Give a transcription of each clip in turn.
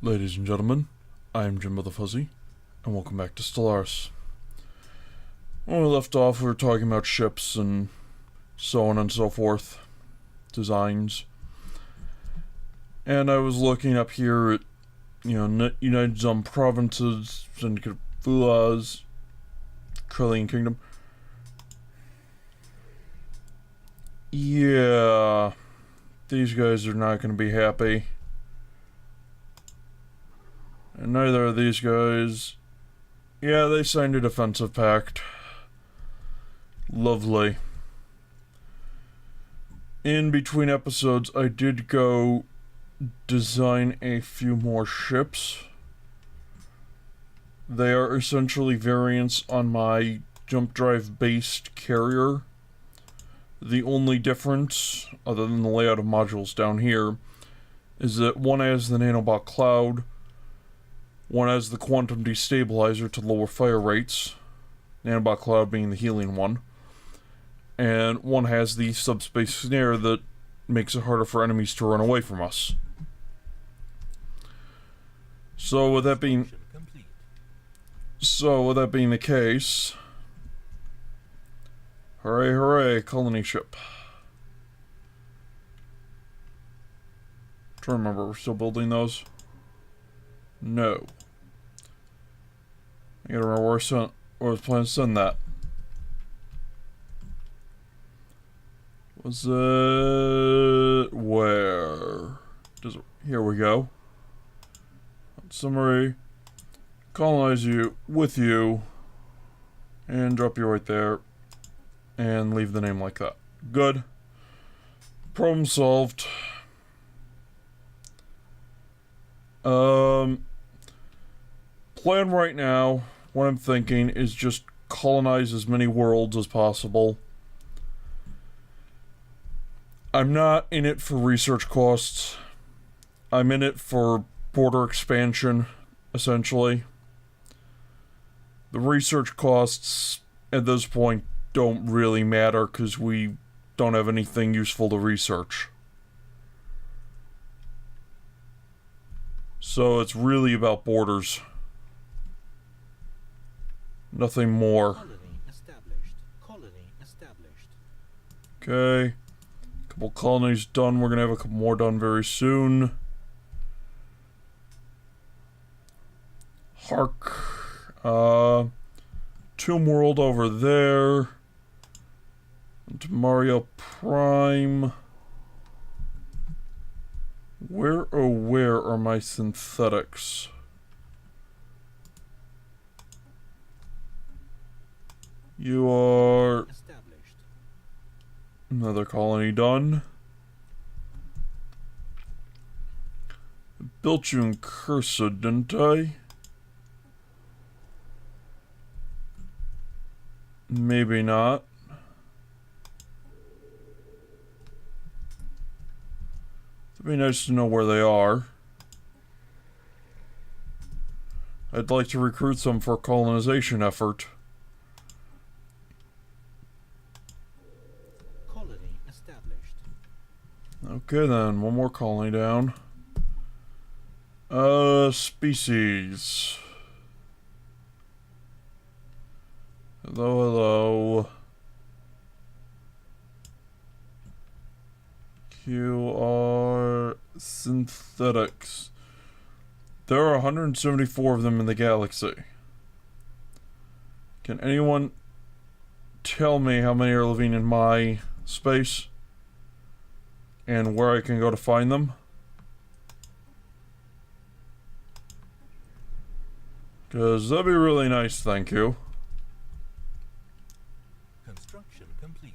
Ladies and gentlemen, I am Jim of the Fuzzy, and welcome back to Stellaris. When we left off, we were talking about ships and so on and so forth, designs. And I was looking up here at, United Zone Provinces, Syndicate of Fulas, Trillian Kingdom. Yeah, these guys are not going to be happy. And neither of these guys. Yeah, they signed a defensive pact. Lovely. In between episodes, I did go design a few more ships. They are essentially variants on my jump drive based carrier. The only difference, other than the layout of modules down here, is that one has the nanobot cloud. One has the quantum destabilizer to lower fire rates, nanobot cloud being the healing one. And one has the subspace snare that makes it harder for enemies to run away from us. So with that being the case, hooray hooray, colony ship. Trying to remember, we're still building those? No. I gotta remember where I was planning to send that. Was it... where? Here we go. Summary. Colonize you, with you, and drop you right there, and leave the name like that. Good. Problem solved. Plan right now, what I'm thinking is just colonize as many worlds as possible. I'm not in it for research costs. I'm in it for border expansion, essentially. The research costs at this point don't really matter because we don't have anything useful to research. So it's really about borders. Nothing more. Colony established. Okay. Couple colonies done. We're gonna have a couple more done very soon. Hark. Tomb World over there. And Mario Prime. Where, oh where are my synthetics? You are... established. Another colony done. Built you in Cursa, didn't I? Maybe not. It'd be nice to know where they are. I'd like to recruit some for a colonization effort. Colony established. Okay then, one more colony down. Species. Hello, hello. QR synthetics. There are 174 of them in the galaxy. Can anyone tell me how many are living in my space? And where I can go to find them? Because that'd be really nice, thank you. Construction complete.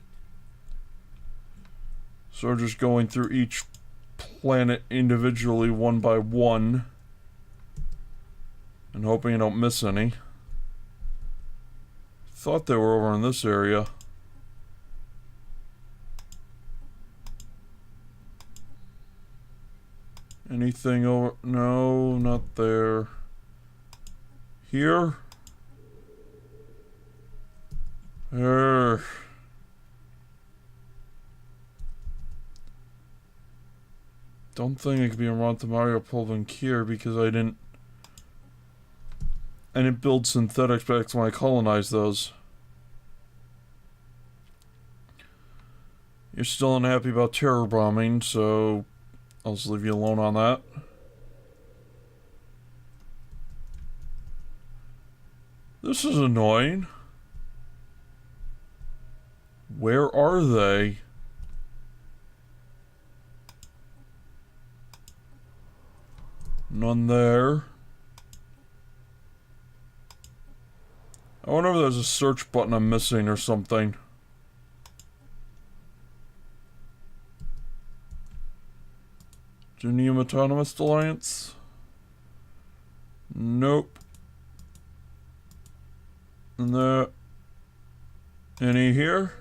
So we're just going through each planet individually, one by one. And hoping I don't miss any. Thought they were over in this area. Anything over? No, not there. Here? don't think it could be around the Mario Pulvin here because I didn't build synthetics back when I colonized those. You're still unhappy about terror bombing, so I'll just leave you alone on that. This is annoying. Where are they? None there. I wonder if there's a search button I'm missing or something. Genium Autonomous Alliance? Nope. And there... Any here?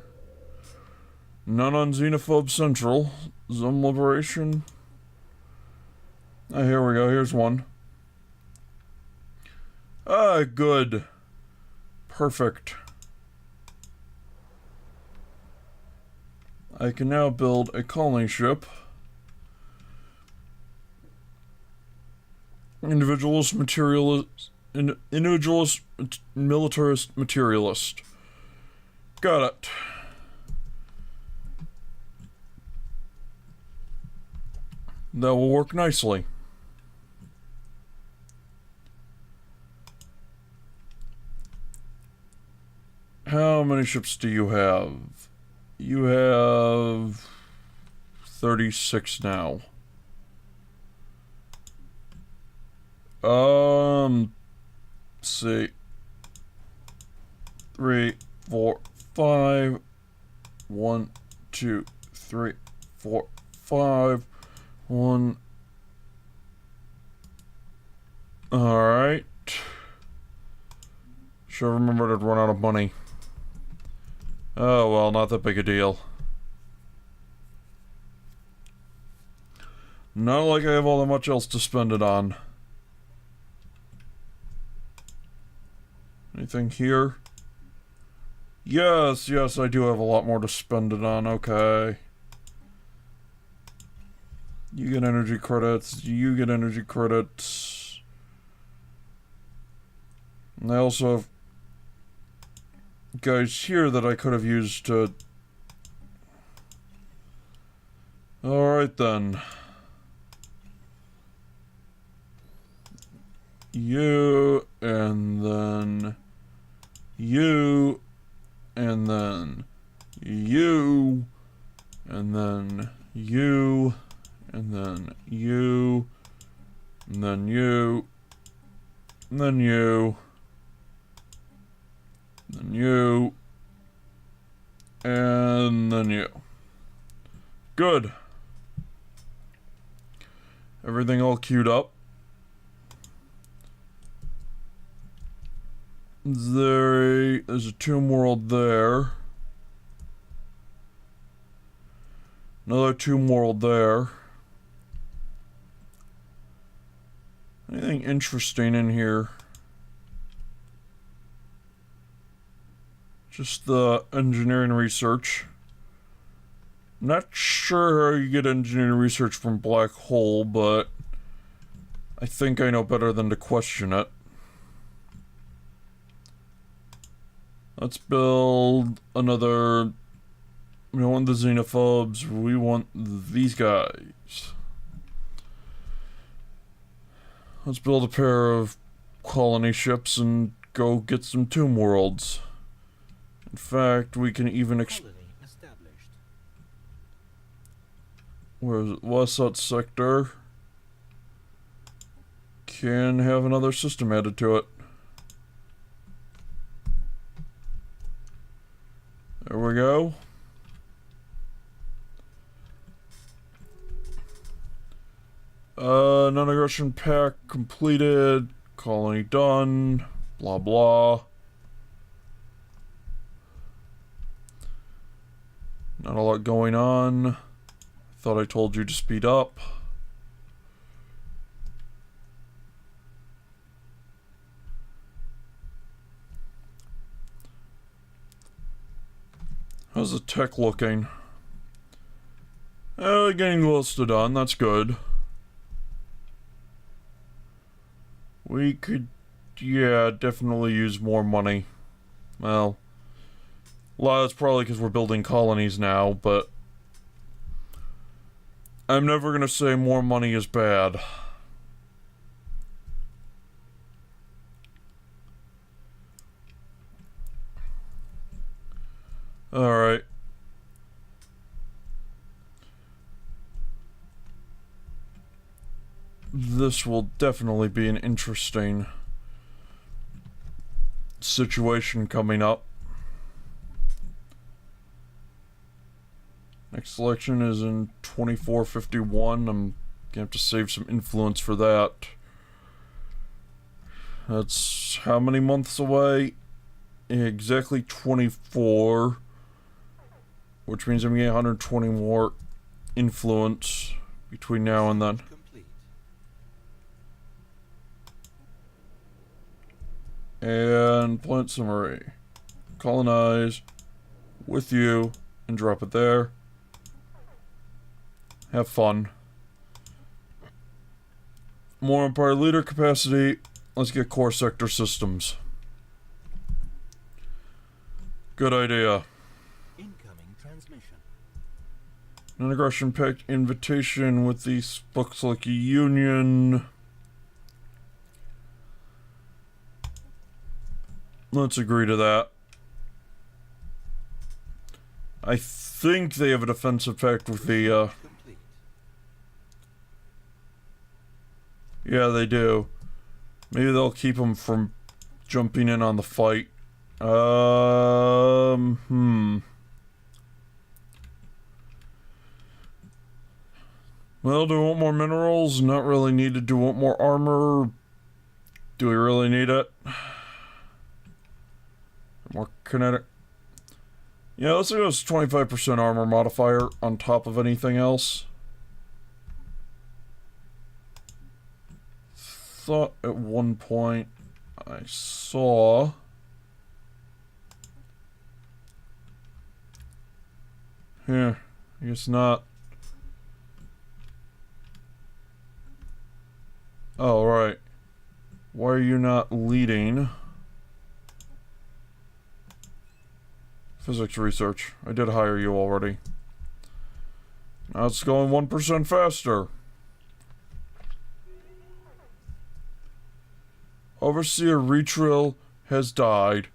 None on Xenophobe Central. Zum Liberation. Ah, here we go. Here's one. Ah, good. Perfect. I can now build a colony ship. Individualist militarist materialist. Got it. That will work nicely. How many ships do you have? You have 36 now. Let's see. 3, 4, 5. 1, 2, 3, 4, 5. 1. Alright. Should have remembered I'd run out of money. Oh well, not that big a deal. Not like I have all that much else to spend it on. Anything here? Yes, yes, I do have a lot more to spend it on, okay. You get energy credits, you get energy credits. And I also have guys here that I could have used to... Alright then. You, and then... You, and then... You, and then... You, and then... You, and then you, and then you... Then you. And then you. Good. Everything all queued up. There's a tomb world there. Another tomb world there. Anything interesting in here? Just the engineering research. Not sure how you get engineering research from Black Hole, but I think I know better than to question it. Let's build another... We don't want the xenophobes, we want these guys. Let's build a pair of colony ships and go get some tomb worlds. In fact, we can even where is it? Wasat sector can have another system added to it. There we go. Non-aggression pack completed. Colony done. Blah blah. Not a lot going on. Thought I told you to speed up. How's the tech looking? Getting listed on, that's good. We could, yeah, definitely use more money. Well, a lot of it's probably because we're building colonies now, but I'm never gonna say more money is bad. Alright. This will definitely be an interesting situation coming up. Next election is in 2451. I'm gonna have to save some influence for that. That's how many months away? Exactly 24. Which means I'm getting 120 more influence between now and then. And plant summary. Colonize with you and drop it there. Have fun. More Empire leader capacity. Let's get core sector systems. Good idea. Incoming transmission. Non-aggression pact invitation with these books like a union. Let's agree to that. I think they have a defensive pact with the, yeah, they do. Maybe they'll keep them from jumping in on the fight. Well, do we want more minerals? Not really needed. Do we want more armor? Do we really need it? More kinetic. Yeah, let's go with 25% armor modifier on top of anything else. Thought at one point I saw... Here, I guess not. Oh, right. Why are you not leading? Physics research. I did hire you already. Now it's going 1% faster. Overseer Retrill has died.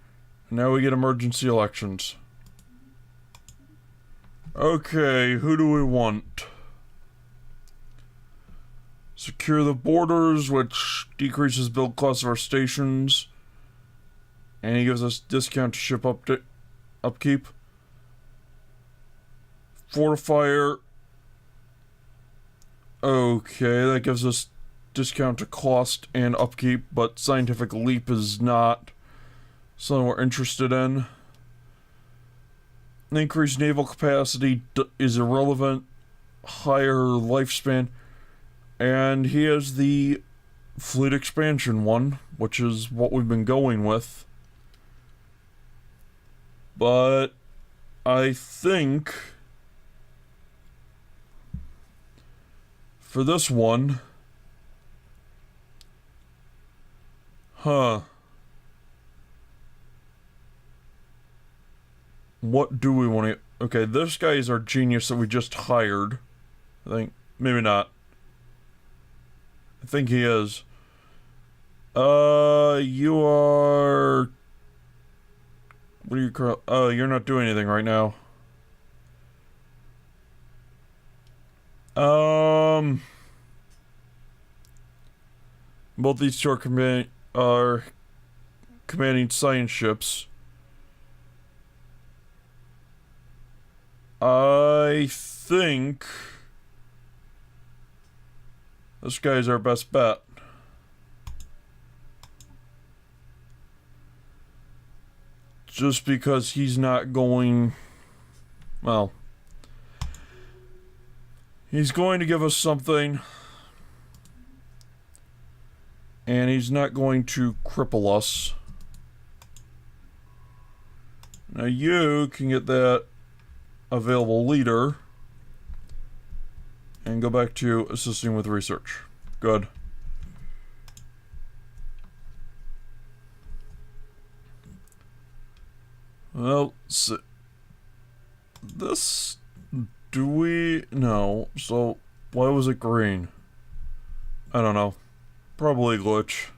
And now we get emergency elections. Okay, who do we want? Secure the borders, which decreases build costs of our stations. And he gives us discount to ship upkeep. Fortifier. Okay, that gives us discount to cost and upkeep, but scientific leap is not something we're interested in. Increased naval capacity is irrelevant. Higher lifespan. And he has the fleet expansion one, which is what we've been going with. But I think for this one, what do we want to... Okay, this guy is our genius that we just hired. I think, maybe not. I think he is. You are... What are you... Oh, you're not doing anything right now. Both these two are commanding science ships. I think this guy's our best bet. Just because he's not going... Well... He's going to give us something. And he's not going to cripple us. Now you can get that available leader. And go back to assisting with research. Good. Well, so this... Do we... No. So, why was it green? I don't know. Probably glitch.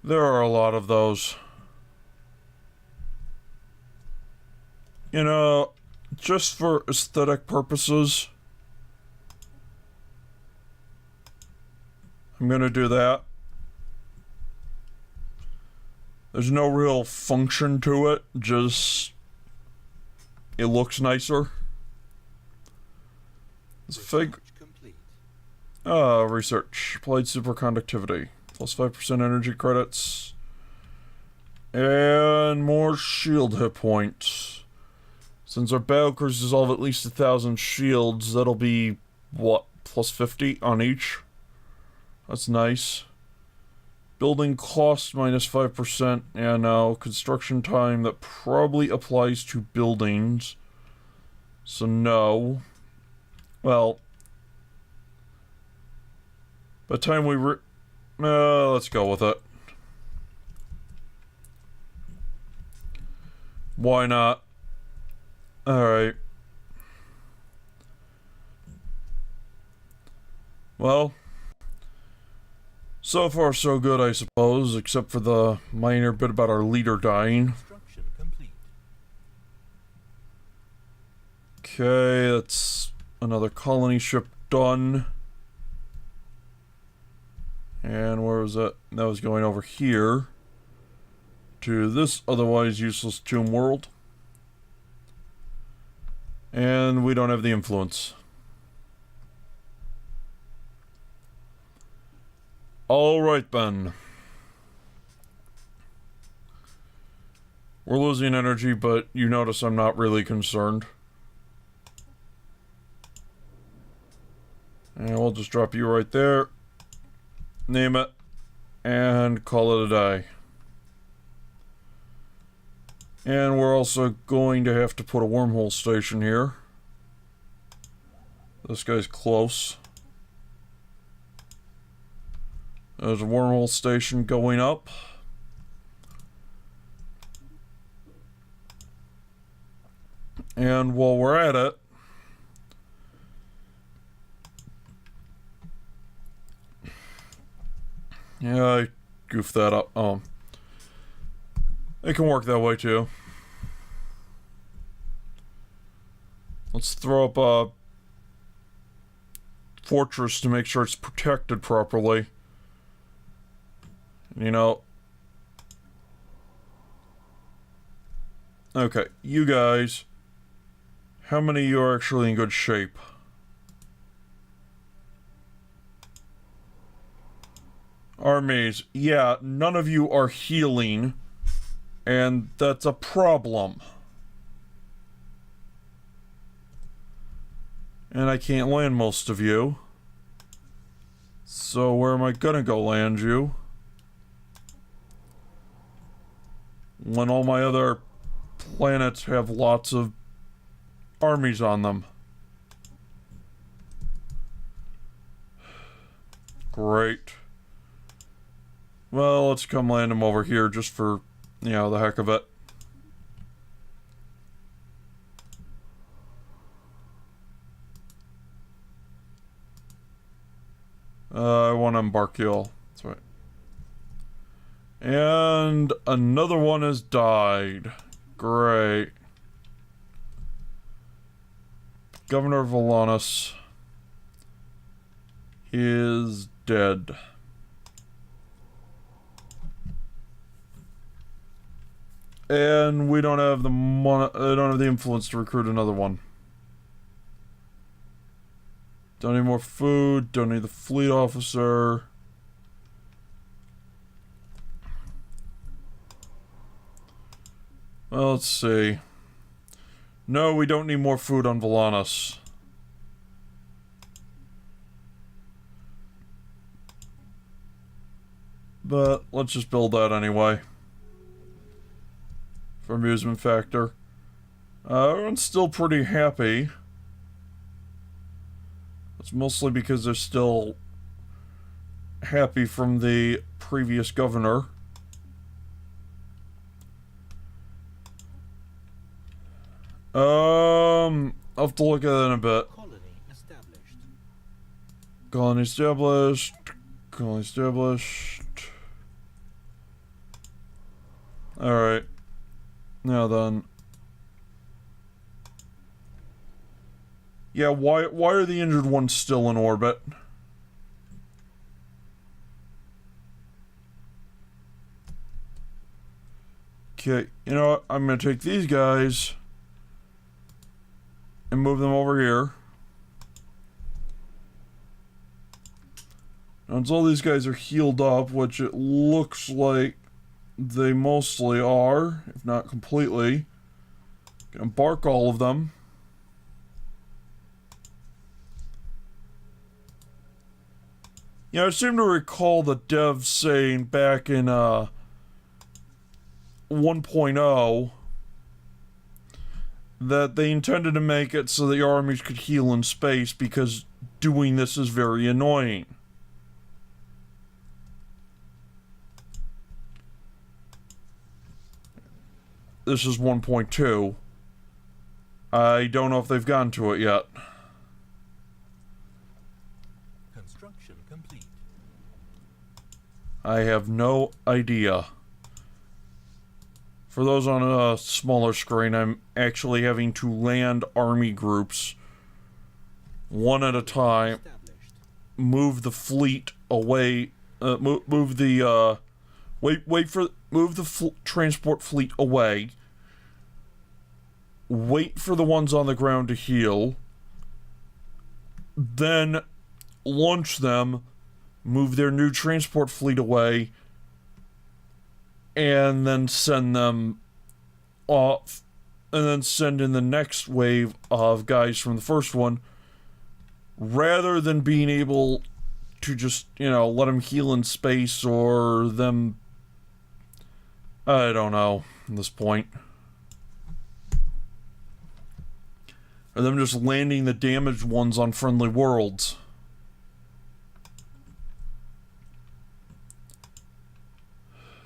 There are a lot of those. You know, just for aesthetic purposes, I'm gonna do that. There's no real function to it, just it looks nicer. This fig. Research. Applied superconductivity. Plus 5% energy credits. And more shield hit points. Since our battle cruisers dissolve at least 1,000 shields, that'll be, what, plus 50 on each? That's nice. Building cost minus 5%. Yeah, no. Construction time, that probably applies to buildings. So no. Well. By the time we let's go with it. Why not? Alright. Well. So far so good, I suppose, except for the minor bit about our leader dying. Okay, that's another colony ship done. And where was that? That was going over here to this otherwise useless tomb world. And we don't have the influence. Alright then. We're losing energy, but you notice I'm not really concerned. And we'll just drop you right there. Name it. And call it a day. And we're also going to have to put a wormhole station here. This guy's close. There's a wormhole station going up. And while we're at it, yeah, I goofed that up. Oh. It can work that way too. Let's throw up a fortress to make sure it's protected properly. You know. Okay, you guys. How many of you are actually in good shape? Armies. Yeah, none of you are healing. And that's a problem. And I can't land most of you. So where am I gonna go land you? When all my other planets have lots of armies on them. Great. Well, let's come land them over here just for, you know, the heck of it. I want to embark you all. That's right. And another one has died. Great. Governor Volanus is dead. And we don't have the don't have the influence to recruit another one. Don't need more food. Don't need the fleet officer. Well, let's see. No, we don't need more food on Volanus. But let's just build that anyway. For amusement factor. Everyone's still pretty happy. It's mostly because they're still happy from the previous governor. I'll have to look at it in a bit. Colony established. Colony established. Colony established. Alright. Now then. Yeah, why are the injured ones still in orbit? Okay, you know what? I'm gonna take these guys and move them over here. Until these guys are healed up, which it looks like they mostly are, if not completely. Gonna embark all of them. Yeah, I seem to recall the devs saying back in 1.0 that they intended to make it so the armies could heal in space because doing this is very annoying. This is 1.2. I don't know if they've gotten to it yet. Construction complete. I have no idea. For those on a smaller screen, I'm actually having to land army groups one at a time, move the fleet away, move the transport fleet away, wait for the ones on the ground to heal, then launch them, move their new transport fleet away, and then send them off, and then send in the next wave of guys from the first one, rather than being able to just, you know, let them heal in space, or them, I don't know, at this point. Or them just landing the damaged ones on friendly worlds.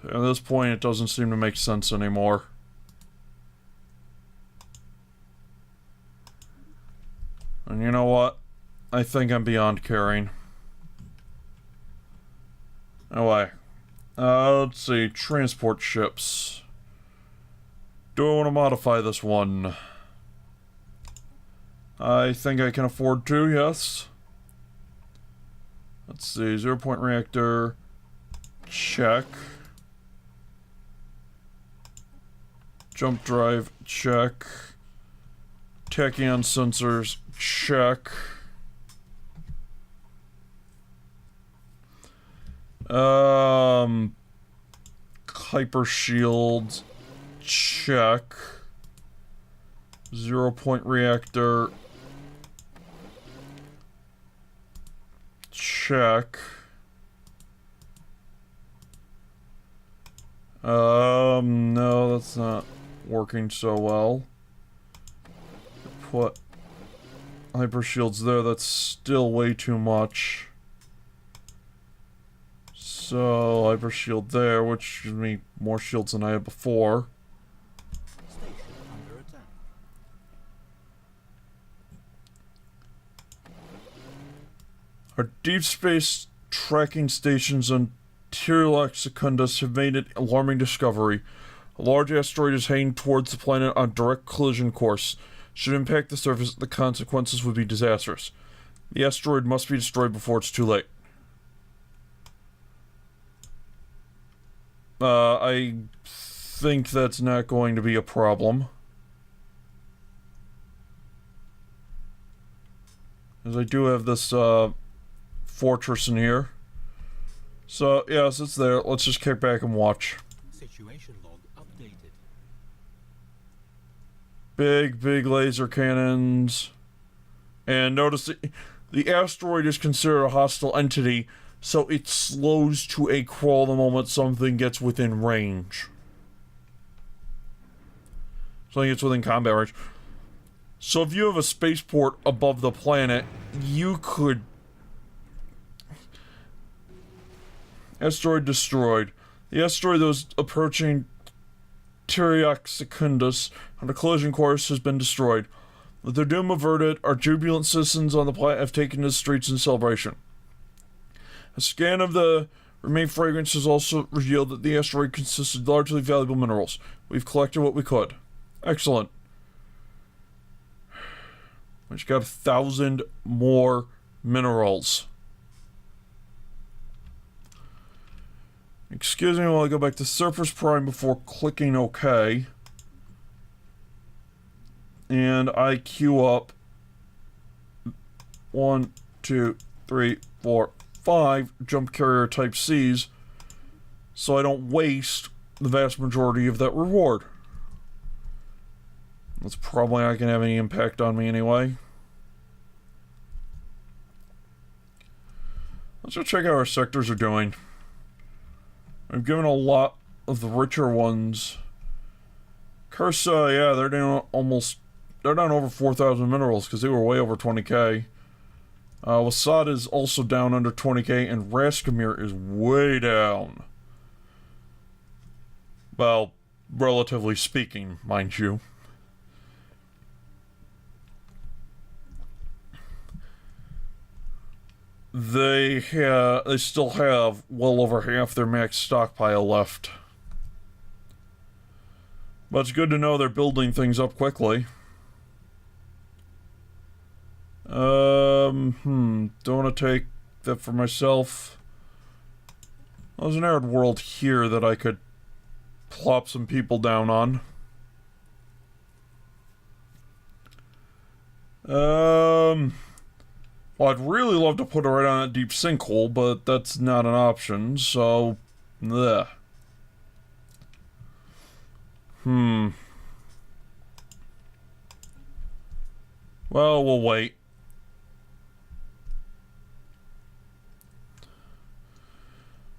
At this point, it doesn't seem to make sense anymore. And you know what? I think I'm beyond caring. Anyway. Let's see. Transport ships. Do I want to modify this one? I think I can afford to, yes. Let's see. 0-point reactor. Check. Jump drive, check. Tachyon sensors, check. Hyper shield, check. 0-point reactor, check. No, that's not working so well. Put hyper shields there, that's still way too much. So, hyper shield there, which gives me more shields than I had before. Station under attack. Our deep space tracking stations on Tirlac Secundus have made an alarming discovery. A large asteroid is heading towards the planet on direct collision course. Should it impact the surface, the consequences would be disastrous. The asteroid must be destroyed before it's too late. I think that's not going to be a problem. As I do have this, fortress in here. So, yes, it's there. Let's just kick back and watch. Situation log updated. Big laser cannons. And notice the asteroid is considered a hostile entity, so it slows to a crawl the moment something gets within range. Something gets within combat range. So if you have a spaceport above the planet, you could... Asteroid destroyed. The asteroid that was approaching Tiriac Secundus on a collision course has been destroyed. With their doom averted, our jubilant citizens on the planet have taken to the streets in celebration. A scan of the remaining fragments has also revealed that the asteroid consisted of largely valuable minerals. We've collected what we could. Excellent. We just got 1,000 more minerals. Excuse me while I go back to Surface Prime before clicking OK. And I queue up 1, 2, 3, 4, 5 jump carrier type C's so I don't waste the vast majority of that reward. That's probably not going to have any impact on me anyway. Let's go check out how our sectors are doing. I've given a lot of the richer ones. Cursa, yeah, they're down over 4,000 minerals because they were way over 20k. Wasad is also down under 20k, and Raskamir is way down. Well, relatively speaking, mind you. They still have well over half their max stockpile left. But it's good to know they're building things up quickly. Don't want to take that for myself. There's an arid world here that I could plop some people down on. Well, I'd really love to put it right on that deep sinkhole, but that's not an option, so... Bleh. Well, we'll wait.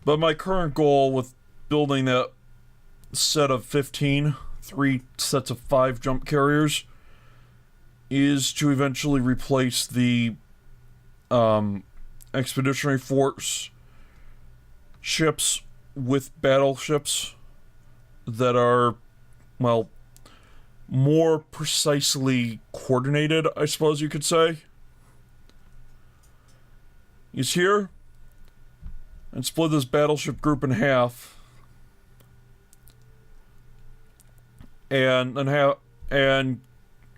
But my current goal with building that set of 15, 3 sets of 5 jump carriers, is to eventually replace the Expeditionary Force ships with battleships that are, well, more precisely coordinated, I suppose you could say. Is here, and split this battleship group in half, and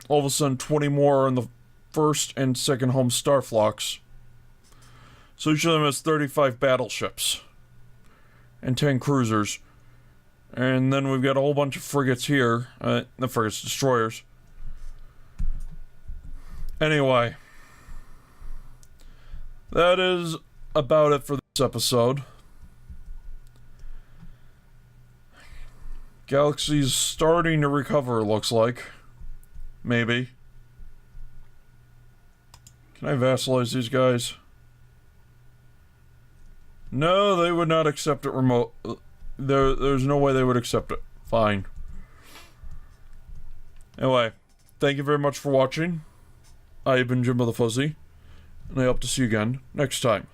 all of a sudden 20 more are in the first and second home starflocks. So each of them has 35 battleships and 10 cruisers. And then we've got a whole bunch of frigates here. Not frigates, destroyers. Anyway. That is about it for this episode. Galaxy's starting to recover, looks like. Maybe. Can I vassalize these guys? No, they would not accept it remote. There's no way they would accept it. Fine. Anyway, thank you very much for watching. I have been Jimbo the Fuzzy, and I hope to see you again next time.